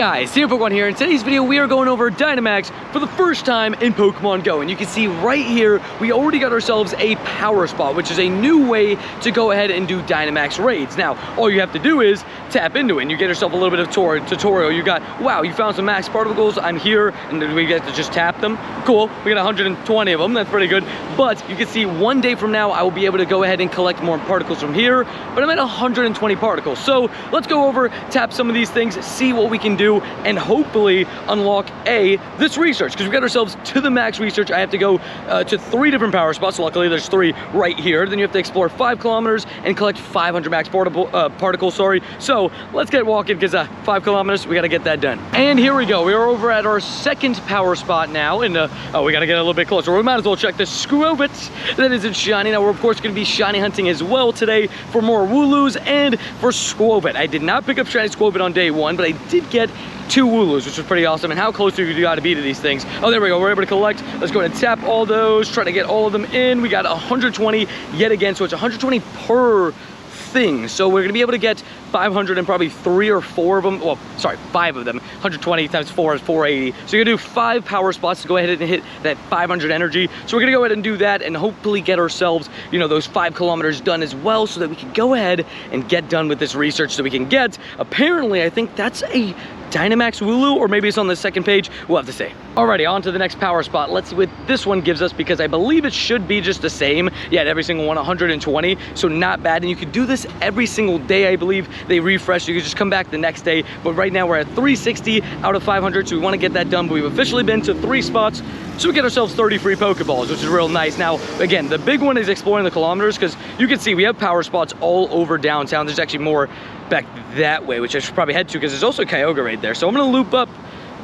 guys, Pokemon here. In today's video, we are going over Dynamax for the first time in Pokemon Go. And you can see right here, we already got ourselves a power spot, which is a new way to go ahead and do Dynamax raids. Now, all you have to do is tap into it, and you get yourself a little bit of tutorial. You got, wow, you found some max particles. I'm here, and then we get to just tap them. Cool, we got 120 of them. That's pretty good. But you can see one day from now, I will be able to go ahead and collect more particles from here. But I'm at 120 particles. So let's go over, tap some of these things, see what we can do, and hopefully unlock this research, because we got ourselves to the max research. I have to go to 3 different power spots. Luckily there's 3 right here. Then you have to explore 5 kilometers and collect 500 max particles, so let's get walking, because 5 kilometers, we got to get that done. And here we go, we are over at our second power spot now, and oh, we got to get a little bit closer. We might as well check the Squobit that isn't shiny. Now we're of course going to be shiny hunting as well today for more Wooloos and for Squobit. I did not pick up shiny Squobit on day 1, but I did get 2 Wooloos, which was pretty awesome. And how close do you got to be to these things? Oh, there we go. We're able to collect. Let's go ahead and tap all those. Try to get all of them in. We got 120 yet again, so it's 120 per thing. So we're gonna be able to get 500 and probably 3 or 4 of them. Well, sorry, 5 of them. 120 times 4 is 480. So you're gonna do 5 power spots to go ahead and hit that 500 energy. So we're gonna go ahead and do that and hopefully get ourselves, you know, those 5 kilometers done as well, so that we can go ahead and get done with this research, so we can get, apparently, I think that's a Dynamax Wooloo, or maybe it's on the second page. We'll have to see. Alrighty, on to the next power spot. Let's see what this one gives us, because I believe it should be just the same. Yeah, every single one, 120, so not bad. And you could do this every single day, I believe. They refresh, so you can just come back the next day. But right now we're at 360 out of 500, so we want to get that done. But we've officially been to 3 spots, so we get ourselves 30 free Pokeballs, which is real nice. Now, again, the big one is exploring the kilometers, because you can see we have power spots all over downtown. There's actually more back that way, which I should probably head to, because there's also a Kyogre right there. So I'm gonna loop up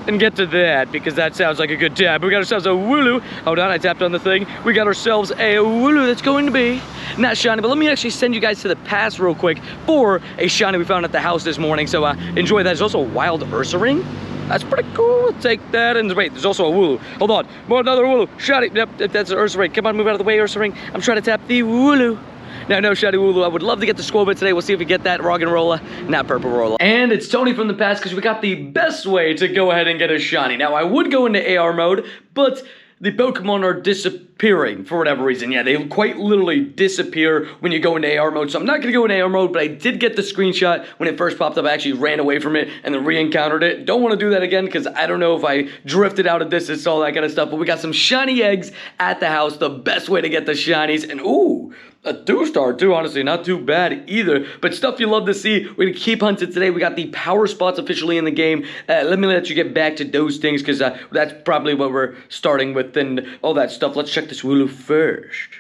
and get to that, because that sounds like a good tap. We got ourselves a Wooloo. Hold on, I tapped on the thing. We got ourselves a Wooloo that's going to be not shiny, but let me actually send you guys to the past real quick for a shiny we found at the house this morning. So enjoy that. There's also a wild Ursaring. That's pretty cool. We'll take that. And wait, there's also a Wooloo. Hold on, more another Wooloo. Shiny. Yep, that's an Ursaring. Come on, move out of the way, Ursaring. I'm trying to tap the Wooloo. Now, no shiny Wooloo. I would love to get the Squobit today. We'll see if we get that Roggenrola, not Purple Rolla. And it's Tony from the past, because we got the best way to go ahead and get a shiny. Now, I would go into AR mode, but the Pokemon are disappearing for whatever reason. Yeah, they quite literally disappear when you go into AR mode. So I'm not going to go into AR mode, but I did get the screenshot when it first popped up. I actually ran away from it and then re-encountered it. Don't want to do that again, because I don't know if I drifted out of distance, all that kind of stuff. But we got some shiny eggs at the house. The best way to get the shinies. And ooh, a 2-star too, honestly, not too bad either. But stuff you love to see. We're gonna keep hunting today. We got the power spots officially in the game. Let me let you get back to those things, because that's probably what we're starting with and all that stuff. Let's check this Wooloo first.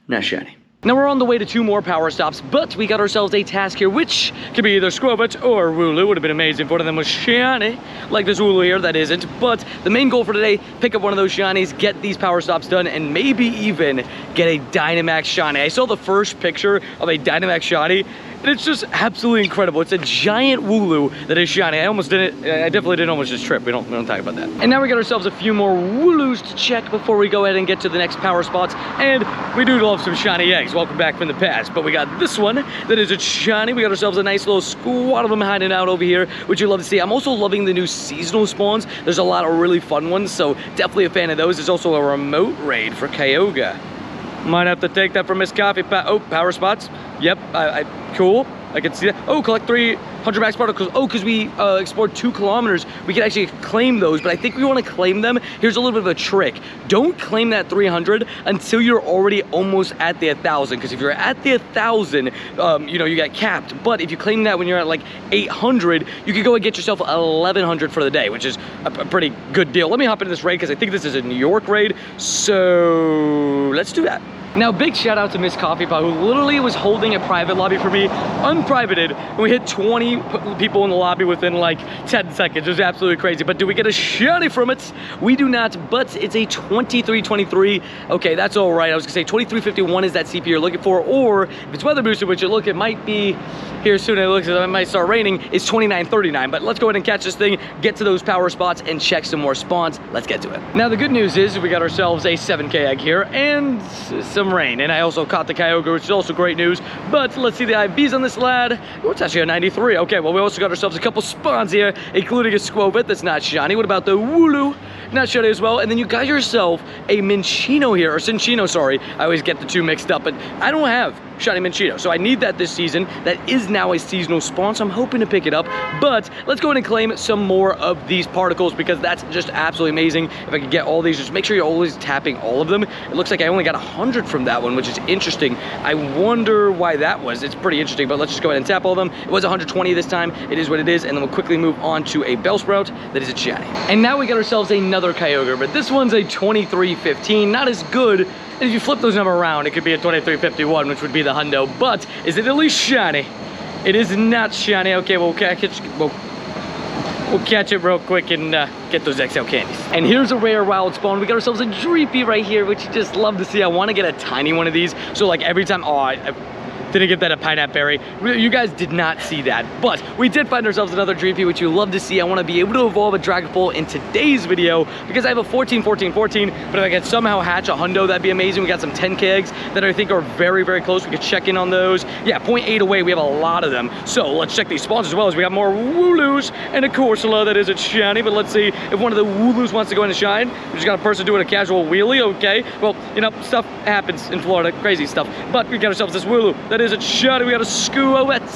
Not shiny. Now we're on the way to 2 more power stops, but we got ourselves a task here, which could be either Squobit or Wooloo. Would have been amazing if one of them was shiny, like this Wooloo here that isn't. But the main goal for today, pick up one of those shinies, get these power stops done, and maybe even get a Dynamax shiny. I saw the first picture of a Dynamax shiny, and it's just absolutely incredible. It's a giant Wooloo that is shiny. I definitely didn't almost just trip. We don't talk about that. And now we got ourselves a few more Wooloos to check before we go ahead and get to the next power spots. And we do love some shiny eggs. Welcome back from the past. But we got this one that is a shiny. We got ourselves a nice little squad of them hiding out over here, which you love to see. I'm also loving the new seasonal spawns. There's a lot of really fun ones, so definitely a fan of those. There's also a remote raid for Kyogre. Might have to take that from Miss Coffee. Oh, power spots. Yep, cool. I can see that. Oh, collect 300 max particles. Oh, because we explored 2 kilometers. We can actually claim those, but I think we want to claim them. Here's a little bit of a trick. Don't claim that 300 until you're already almost at the 1,000. Because if you're at the 1,000, you know, you get capped. But if you claim that when you're at like 800, you can go and get yourself 1,100 for the day, which is a pretty good deal. Let me hop into this raid, because I think this is a New York raid. So let's do that. Now, big shout out to Miss Coffee Pot, who literally was holding a private lobby for me, unprivated, and we hit 20 people in the lobby within like 10 seconds. It was absolutely crazy. But do we get a shiny from it? We do not, but it's a 2323. Okay, that's all right. I was gonna say 2351 is that CP you're looking for, or if it's weather boosted, which it might be here soon. It looks like it might start raining. It's 2939. But let's go ahead and catch this thing, get to those power spots, and check some more spawns. Let's get to it. Now, the good news is we got ourselves a 7K egg here, and so some rain. And I also caught the Kyogre, which is also great news. But let's see the IVs on this lad. Oh, it's actually a 93. Okay, well, we also got ourselves a couple spawns here, including a Squobit that's not shiny. What about the Wooloo? Not shiny as well. And then you got yourself a Minccino here, or Cinccino, sorry. I always get the two mixed up, but I don't have shiny Minccino, so I need that this season. That is now a seasonal spawn, so I'm hoping to pick it up. But let's go ahead and claim some more of these particles, because that's just absolutely amazing. If I could get all these, just make sure you're always tapping all of them. It looks like I only got 100 from that one, which is interesting. I wonder why that was. It's pretty interesting, but let's just go ahead and tap all of them. It was 120 this time. It is what it is, and then we'll quickly move on to a Bellsprout that is a shiny. And now we got ourselves another Kyogre, but this one's a 2315, not as good. And if you flip those numbers around, it could be a 2351, which would be the hundo. But is it at least shiny? It is not shiny. Okay, we'll catch it real quick and get those XL candies. And here's a rare wild spawn. We got ourselves a Dreepy right here, which you just love to see. I want to get a tiny one of these. So like every time, oh, I didn't get that a pineapple berry. You guys did not see that, but we did find ourselves another Dreepy, which you love to see. I want to be able to evolve a Dragapult in today's video because I have a 14, 14, 14, but if I could somehow hatch a hundo, that'd be amazing. We got some 10 kegs that I think are very, very close. We could check in on those. Yeah, 0.8 away, we have a lot of them. So let's check these spawns as well, as we got more Wooloos and a Corsola that isn't shiny, but let's see if one of the Wooloos wants to go in and shine. We just got a person doing a casual wheelie, okay. Well, you know, stuff happens in Florida, crazy stuff, but we got ourselves this Wooloo that is a shiny. We got a Squobit.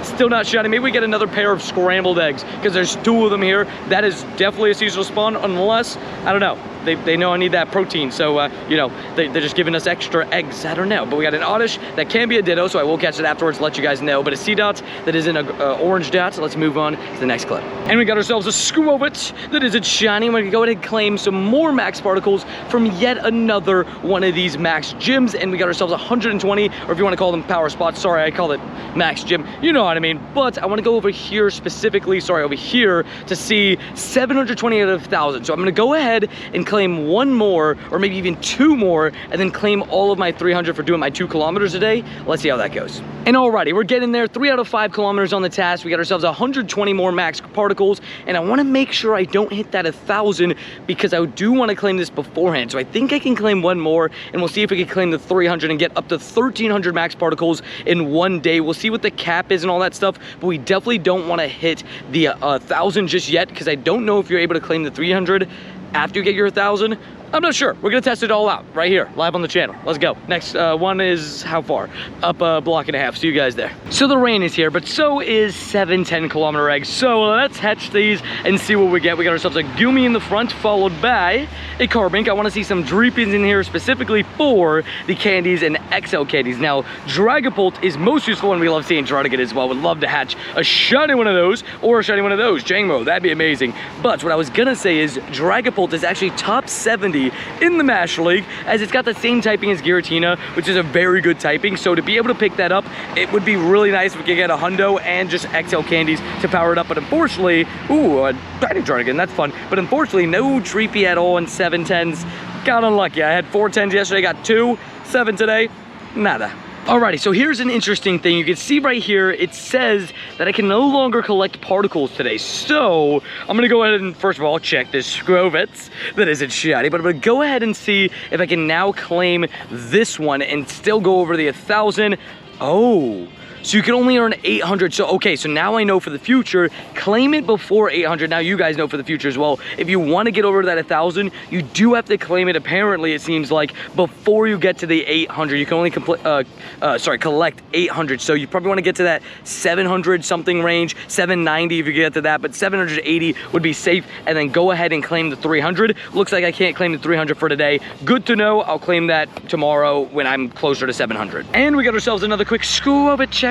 Still not shiny. Maybe we get another pair of scrambled eggs because there's 2 of them here. That is definitely a seasonal spawn, unless, I don't know, they know I need that protein, so you know, they're just giving us extra eggs. I don't know, but we got an Oddish that can be a Ditto, so I will catch it afterwards, let you guys know, but a C-Dot that is in a orange dot. So let's move on to the next clip. And we got ourselves a Squobit that is a shiny. We're gonna go ahead and claim some more max particles from yet another one of these max gyms, and we got ourselves 120, or if you want to call them power spots. Sorry, I call it max gym, you know what I mean. But I want to go over here specifically, sorry, over here to see 720 out of 1,000. So I'm gonna go ahead and claim one more, or maybe even 2 more, and then claim all of my 300 for doing my 2 kilometers a day. Let's see how that goes. And alrighty, we're getting there. 3 out of 5 kilometers on the task. We got ourselves 120 more max particles, and I want to make sure I don't hit that 1,000 because I do want to claim this beforehand. So I think I can claim one more, and we'll see if we can claim the 300 and get up to 1,300 max particles in one day. We'll see what the cap is and all that stuff, but we definitely don't want to hit the 1,000 just yet because I don't know if you're able to claim the 300 after you get your 1,000. I'm not sure. We're gonna test it all out right here, live on the channel. Let's go. Next one is how far? Up a block and a half. See you guys there. So the rain is here, but so is 7 10-kilometer eggs. So let's hatch these and see what we get. We got ourselves a Goomy in the front, followed by a Carbink. I want to see some Dreepies in here specifically for the candies and XL candies. Now, Dragapult is most useful, and we love seeing Draudigat as well. Would love to hatch a shiny one of those or a shiny one of those. Jangmo, that'd be amazing. But what I was gonna say is Dragapult is actually top 70 in the Master League, as it's got the same typing as Giratina, which is a very good typing. So to be able to pick that up, it would be really nice if we could get a hundo and just XL candies to power it up. But unfortunately, ooh, a tiny Draudigat, that's fun. But unfortunately, no Dreepy at all in 7 10s. Got unlucky. I had 4 10s yesterday, got 2, 7 today, nada. Alrighty, so here's an interesting thing. You can see right here, it says that I can no longer collect particles today. So I'm gonna go ahead and first of all check this Squobit that isn't shiny, but I'm gonna go ahead and see if I can now claim this one and still go over the 1,000. Oh, so you can only earn 800. So, okay, so now I know for the future, claim it before 800. Now you guys know for the future as well. If you want to get over that 1,000, you do have to claim it, apparently, it seems like, before you get to the 800. You can only collect 800. So you probably want to get to that 700 something range, 790 if you get to that, but 780 would be safe, and then go ahead and claim the 300. Looks like I can't claim the 300 for today. Good to know. I'll claim that tomorrow when I'm closer to 700. And we got ourselves another quick Squobit check.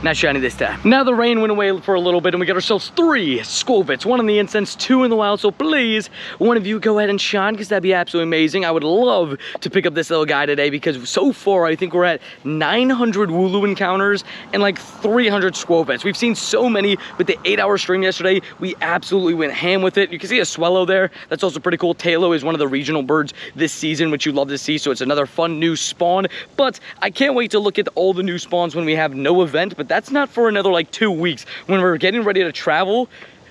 Not shiny this time. Now the rain went away for a little bit and we got ourselves 3 Squobits, 1 in the incense, 2 in the wild. So please, one of you go ahead and shine, because that'd be absolutely amazing. I would love to pick up this little guy today, because so far I think we're at 900 Wooloo encounters and like 300 Squobits. We've seen so many with the 8-hour stream yesterday. We absolutely went ham with it. You can see a Swellow there. That's also pretty cool. Talo is one of the regional birds this season, which you love to see. So it's another fun new spawn. But I can't wait to look at all the new spawns when we have no event. But that's not for another like 2 weeks. When we're getting ready to travel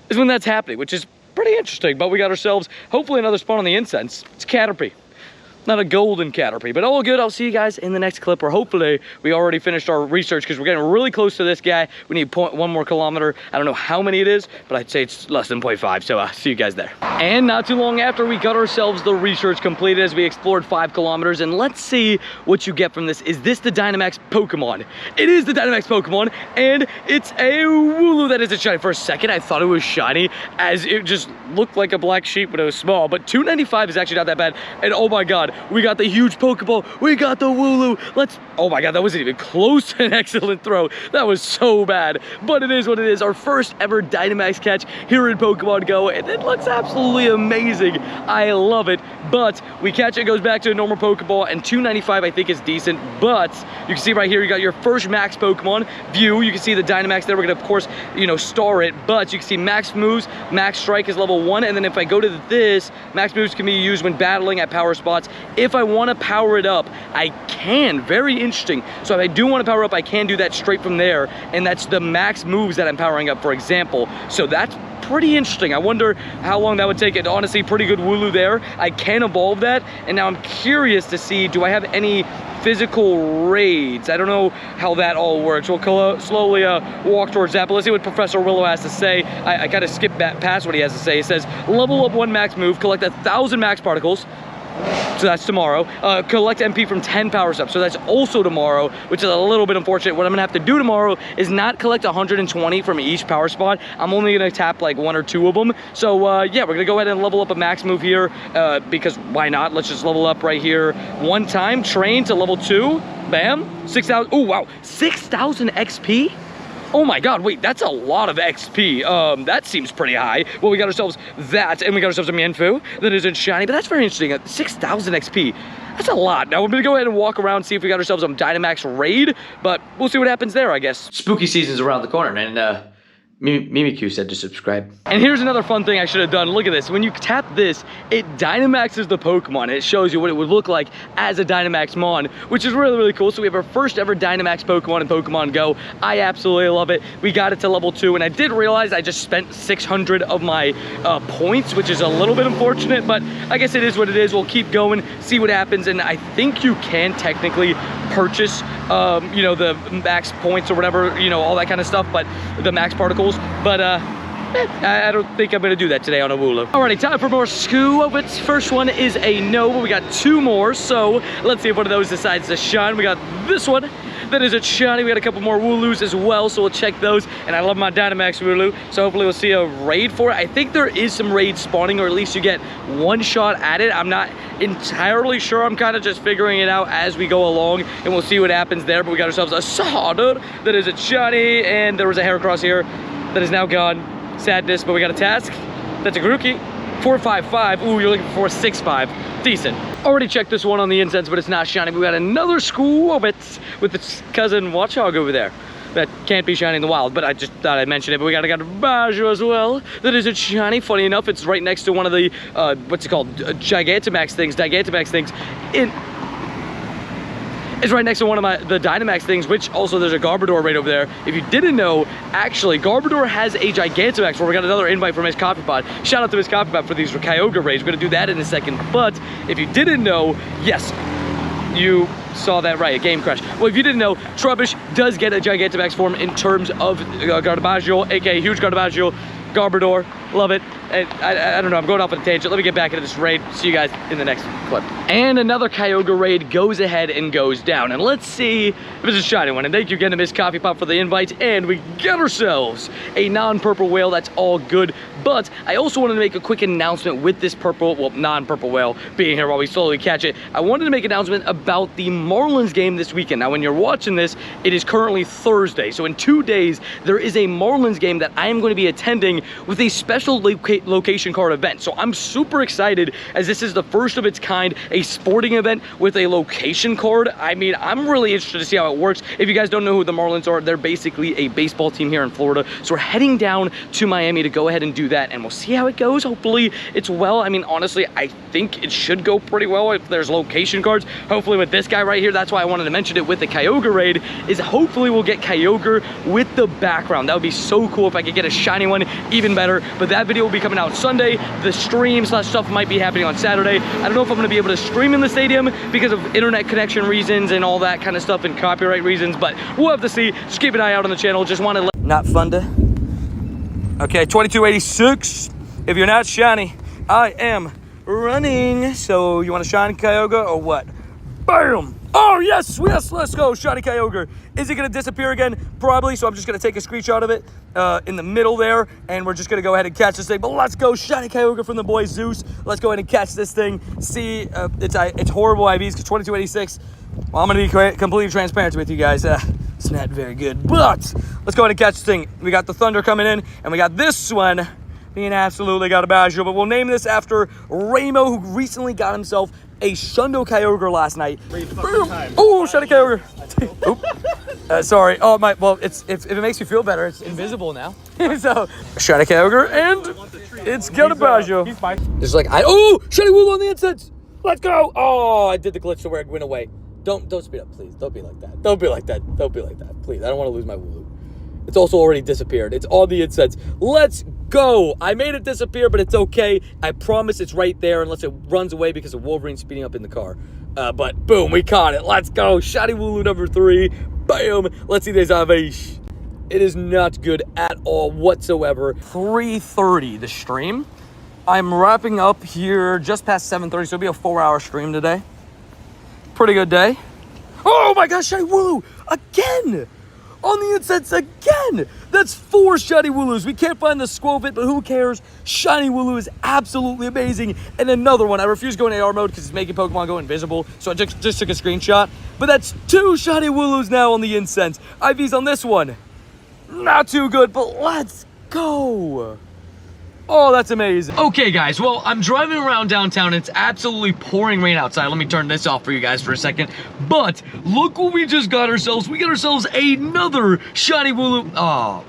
is when that's happening, which is pretty interesting. But we got ourselves hopefully another spawn on the incense. It's Caterpie. Not a golden Caterpie, but all good. I'll see you guys in the next clip, or hopefully we already finished our research because we're getting really close to this guy. We need 1 more kilometer. I don't know how many it is, but I'd say it's less than 0.5, so see you guys there. And not too long after, we got ourselves the research completed as we explored 5 kilometers, and let's see what you get from this. Is this the Dynamax Pokemon? It is the Dynamax Pokemon, and it's a Wooloo that is a shiny. For a second, I thought it was shiny, as it just looked like a black sheep when it was small, but 295 is actually not that bad, and oh my god, we got the huge Pokeball, we got the Wooloo. Oh my god, that wasn't even close to an excellent throw. That was so bad, but it is what it is. Our first ever Dynamax catch here in Pokemon Go, and it looks absolutely amazing. I love it, but we catch it, goes back to a normal Pokeball, and 295 I think is decent, but you can see right here, you got your first Max Pokemon view. You can see the Dynamax there. We're gonna, of course, you know, star it, but you can see Max moves, Max Strike is level 1, and then if I go to this, Max moves can be used when battling at power spots. If I want to power it up, I can. Very interesting. So if I do want to power up, I can do that straight from there, and that's the max moves that I'm powering up, for example. So that's pretty interesting. I wonder how long that would take. It honestly, pretty good Wooloo there. I can evolve that, and now I'm curious to see, do I have any physical raids? I don't know how that all works. We'll slowly walk towards that, but let's see what Professor Willow has to say. I kind of skipped past what he has to say. He says, level up 1 max move, collect 1,000 max particles. So that's tomorrow. Collect MP from 10 power steps. So that's also tomorrow, which is a little bit unfortunate. What I'm gonna have to do tomorrow is not collect 120 from each power spot. I'm only gonna tap like 1 or 2 of them. So yeah, we're gonna go ahead and level up a max move here because why not? Let's just level up right here 1 time. Train to level 2. Bam. 6,000. Oh wow, 6,000 XP. Oh my god, wait, that's a lot of XP. That seems pretty high. Well, we got ourselves that, and we got ourselves a Mienfoo that isn't shiny, but that's very interesting. 6,000 XP. That's a lot. Now we're gonna go ahead and walk around, see if we got ourselves a Dynamax raid, but we'll see what happens there, I guess. Spooky season's around the corner, and Mimikyu said to subscribe. And here's another fun thing I should have done. Look at this. When you tap this, it Dynamaxes the Pokemon. It shows you what it would look like as a Dynamax Mon, which is really, really cool. So we have our first ever Dynamax Pokemon in Pokemon Go. I absolutely love it. We got it to level 2, and I did realize I just spent 600 of my points, which is a little bit unfortunate, but I guess it is what it is. We'll keep going, see what happens, and I think you can technically purchase, you know, the max points or whatever, you know, all that kind of stuff, but the max particles. But I don't think I'm gonna do that today on a Wooloo. Alrighty, time for more Scoobits. First one is a no, but we got 2 more, so let's see if one of those decides to shine. We got this one that is a shiny. We got a couple more Wooloos as well, so we'll check those. And I love my Dynamax Wooloo, so hopefully we'll see a raid for it. I think there is some raid spawning, or at least you get 1 shot at it. I'm not entirely sure. I'm kind of just figuring it out as we go along, and we'll see what happens there. But we got ourselves a Sawdud that is a shiny, and there was a Heracross here that is now gone. Sadness, but we got a task. That's a Grookey. 455. Ooh, you're looking for 465. Decent. Already checked this one on the incense, but it's not shiny. We got another Scoobits with its cousin Watchog over there. That can't be shiny in the wild, but I just thought I'd mention it. But we got a Garbaggio as well. That isn't shiny. Funny enough, it's right next to one of the, what's it called? Gigantamax things. It's right next to one of the Dynamax things, which also there's a Garbodor right over there. If you didn't know, actually, Garbodor has a Gigantamax where we got another invite from Miss Coffee Pot. Shout out to Miss Coffee Pot for these Kyogre raids. We're gonna do that in a second. But if you didn't know, yes, you saw that right, a game crash. Well, if you didn't know, Trubbish does get a Gigantamax form in terms of Garbaggio, aka Huge Garbaggio, Garbodor. Love it. And I don't know, I'm going off on a tangent. Let me get back into this raid. See you guys in the next clip. And another Kyogre raid goes ahead and goes down. And let's see if it's a shiny one. And thank you again to Miss Coffee Pop for the invite. And we get ourselves a non-purple whale. That's all good. But I also wanted to make a quick announcement with this purple, well, non-purple whale being here while we slowly catch it. I wanted to make an announcement about the Marlins game this weekend. Now, when you're watching this, it is currently Thursday. So in 2 days, there is a Marlins game that I am going to be attending with a special location card event. So I'm super excited, as this is the first of its kind, a sporting event with a location card. I mean, I'm really interested to see how it works. If you guys don't know who the Marlins are, they're basically a baseball team here in Florida. So we're heading down to Miami to go ahead and do that, and we'll see how it goes. Hopefully it's well. I mean, honestly, I think it should go pretty well if there's location cards. Hopefully with this guy right here, that's why I wanted to mention it with the Kyogre raid, is hopefully we'll get Kyogre with the background. That would be so cool if I could get a shiny one, even better. But that video will be coming out Sunday. The stream slash stuff might be happening on Saturday. I don't know if I'm gonna be able to stream in the stadium because of internet connection reasons and all that kind of stuff and copyright reasons, but we'll have to see. Just keep an eye out on the channel. Just want to let... Not fun to... Okay, 2286. If you're not shiny, I am running. So you want a shiny Kyogre or what? Bam! Oh, yes, let's go, shiny Kyogre. Is it gonna disappear again? Probably, so I'm just gonna take a screenshot of it in the middle there, and we're just gonna go ahead and catch this thing. But let's go, shiny Kyogre from the boy Zeus. Let's go ahead and catch this thing. See, it's horrible IVs, because 2286, well, I'm gonna be completely transparent with you guys. It's not very good, but let's go ahead and catch this thing. We got the Thunder coming in, and we got this one being absolutely got a badger, but we'll name this after Ramo, who recently got himself a Shundo Kyogre last night. Oh, shiny Kyogre. Sorry. Oh, my. Well, if it makes you feel better, it's invisible now. So, shiny Kyogre, and it's got a badger. He's fine. It's like, oh, shiny Wooloo on the incense. Let's go. Oh, I did the glitch to where it went away. Don't speed up, please. Don't be like that. Don't be like that. Don't be like that. Please, I don't want to lose my Wooloo. It's also already disappeared. It's on the incense. Let's go. I made it disappear, but it's okay. I promise it's right there unless it runs away because of Wolverine speeding up in the car. But boom, we caught it. Let's go. Shiny Wooloo number 3. Bam. Let's see this Avish. It is not good at all whatsoever. 3:30 the stream. I'm wrapping up here just past 7:30, so it'll be a 4-hour stream today. Pretty good day. Oh my gosh, shiny Wooloo again. On the incense again! That's 4 shiny Wooloos. We can't find the Squovit, but who cares? Shiny Wooloo is absolutely amazing. And another one. I refuse going AR mode because it's making Pokemon go invisible, so I just took a screenshot. But that's 2 shiny Wooloos now on the incense. IVs on this one. Not too good, but let's go! Oh, that's amazing. Okay, guys, well, I'm driving around downtown. It's absolutely pouring rain outside. Let me turn this off for you guys for a second. But look what we just got ourselves. We got ourselves another shiny Wooloo. Oh,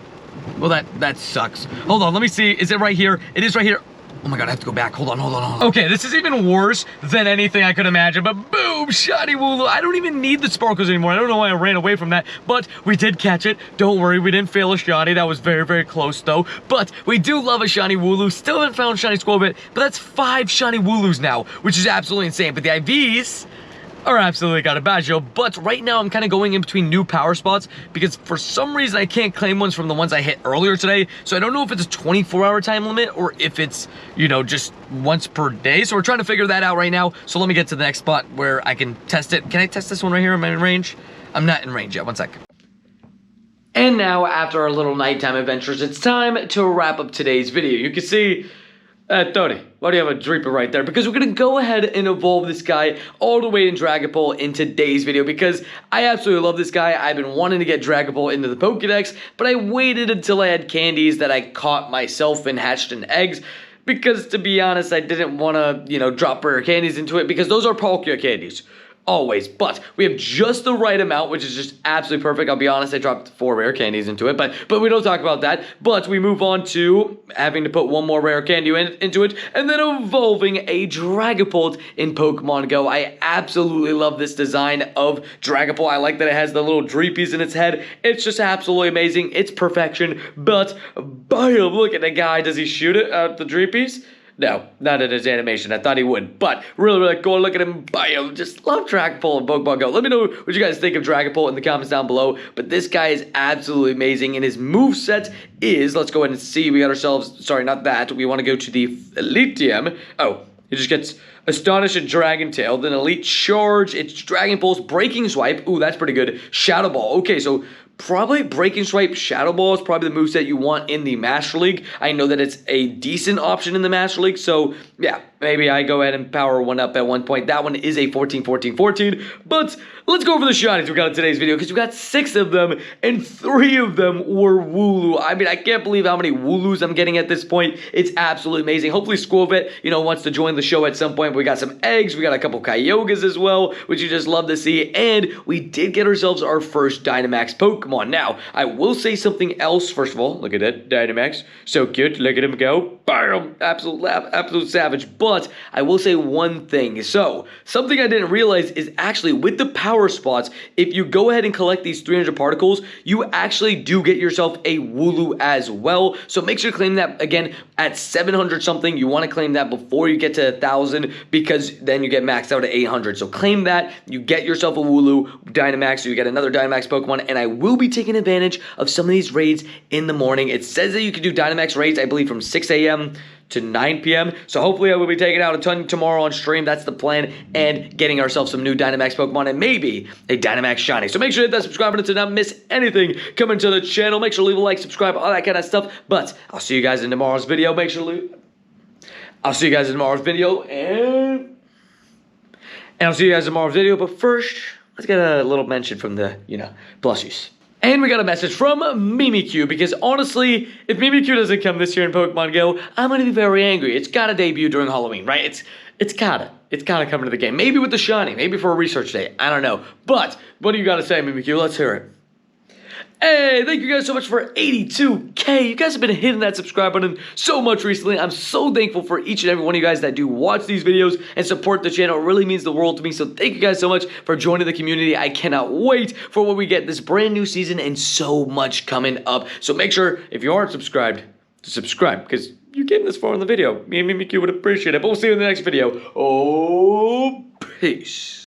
well, that sucks. Hold on, let me see. Is it right here? It is right here. Oh my god, I have to go back. Hold on. Okay, this is even worse than anything I could imagine, but boom, shiny Wooloo. I don't even need the sparkles anymore. I don't know why I ran away from that, but we did catch it. Don't worry, we didn't fail a shiny. That was very, very close, though. But we do love a shiny Wooloo. Still haven't found shiny Squovit, but that's 5 shiny Wooloos now, which is absolutely insane. But the IVs are absolutely got a badge, but right now I'm kind of going in between new power spots because for some reason I can't claim ones from the ones I hit earlier today, so I don't know if it's a 24-hour time limit or if it's, you know, just once per day. So we're trying to figure that out right now. So let me get to the next spot where I can test it. Can I test this one right here? Am I in range? I'm not in range yet. One sec. And now, after our little nighttime adventures, it's time to wrap up today's video. You can see Tony, why do you have a Dreeper right there? Because we're going to go ahead and evolve this guy all the way in Dragapult in today's video because I absolutely love this guy. I've been wanting to get Dragapult into the Pokedex, but I waited until I had candies that I caught myself and hatched in eggs because, to be honest, I didn't want to, you know, drop rare candies into it because those are Palkia candies. Always, but we have just the right amount, which is just absolutely perfect. I'll be honest, I dropped 4 rare candies into it, but we don't talk about that. But we move on to having to put 1 more rare candy into it, and then evolving a Dragapult in Pokemon Go. I absolutely love this design of Dragapult. I like that it has the little Dreepies in its head. It's just absolutely amazing. It's perfection, but bam, look at the guy. Does he shoot it at the Dreepies? No, not in his animation. I thought he would, but really, really cool. Look at him. Bam. Just love Dragapult and Pokemon Go. Let me know what you guys think of Dragapult in the comments down below. But this guy is absolutely amazing, and his moveset is, let's go ahead and see. We got ourselves, sorry, not that. We want to go to the Elitium. Oh, he just gets Astonish and Dragon Tail, then Elite Charge. It's Dragon Pulse, Breaking Swipe. Ooh, that's pretty good. Shadow Ball. Okay, so probably Breaking Swipe, Shadow Ball is probably the moveset you want in the Master League. I know that it's a decent option in the Master League, so yeah, maybe I go ahead and power one up at one point. That one is a 14-14-14, but let's go over the shinies we got in today's video, because we got 6 of them, and 3 of them were Wooloo. I mean, I can't believe how many Wooloos I'm getting at this point. It's absolutely amazing. Hopefully Squovit, you know, wants to join the show at some point. We got some eggs, we got a couple Kyogres as well, which you just love to see, and we did get ourselves our first Dynamax Poke Pokemon. Now, I will say something else. First of all, look at that Dynamax. So cute. Look at him go. Bam! Absolute savage. But I will say one thing. So, something I didn't realize is actually with the power spots, if you go ahead and collect these 300 particles, you actually do get yourself a Wooloo as well. So make sure to claim that again at 700 something. You want to claim that before you get to 1,000 because then you get maxed out at 800. So claim that, you get yourself a Wooloo Dynamax, so you get another Dynamax Pokemon, and I will be taking advantage of some of these raids in the morning. It says that you can do Dynamax raids, I believe, from 6 a.m. to 9 p.m. So hopefully I will be taking out a ton tomorrow on stream. That's the plan. And getting ourselves some new Dynamax Pokemon and maybe a Dynamax Shiny. So make sure to hit that subscribe button to not miss anything coming to the channel. Make sure to leave a like, subscribe, all that kind of stuff. But I'll see you guys in tomorrow's video. Make sure to leave... I'll see you guys in tomorrow's video. And I'll see you guys in tomorrow's video. But first, let's get a little mention from the, plushies. And we got a message from Mimikyu, because honestly, if Mimikyu doesn't come this year in Pokemon Go, I'm going to be very angry. It's got to debut during Halloween, right? It's gotta come into the game. Maybe with the shiny, maybe for a research day. I don't know. But, what do you got to say, Mimikyu? Let's hear it. Hey, thank you guys so much for 82K. You guys have been hitting that subscribe button so much recently. I'm so thankful for each and every one of you guys that do watch these videos and support the channel. It really means the world to me. So thank you guys so much for joining the community. I cannot wait for when we get this brand new season and so much coming up. So make sure, if you aren't subscribed, to subscribe, because you came this far in the video. Me and Mimikyu would appreciate it. But we'll see you in the next video. Oh, peace.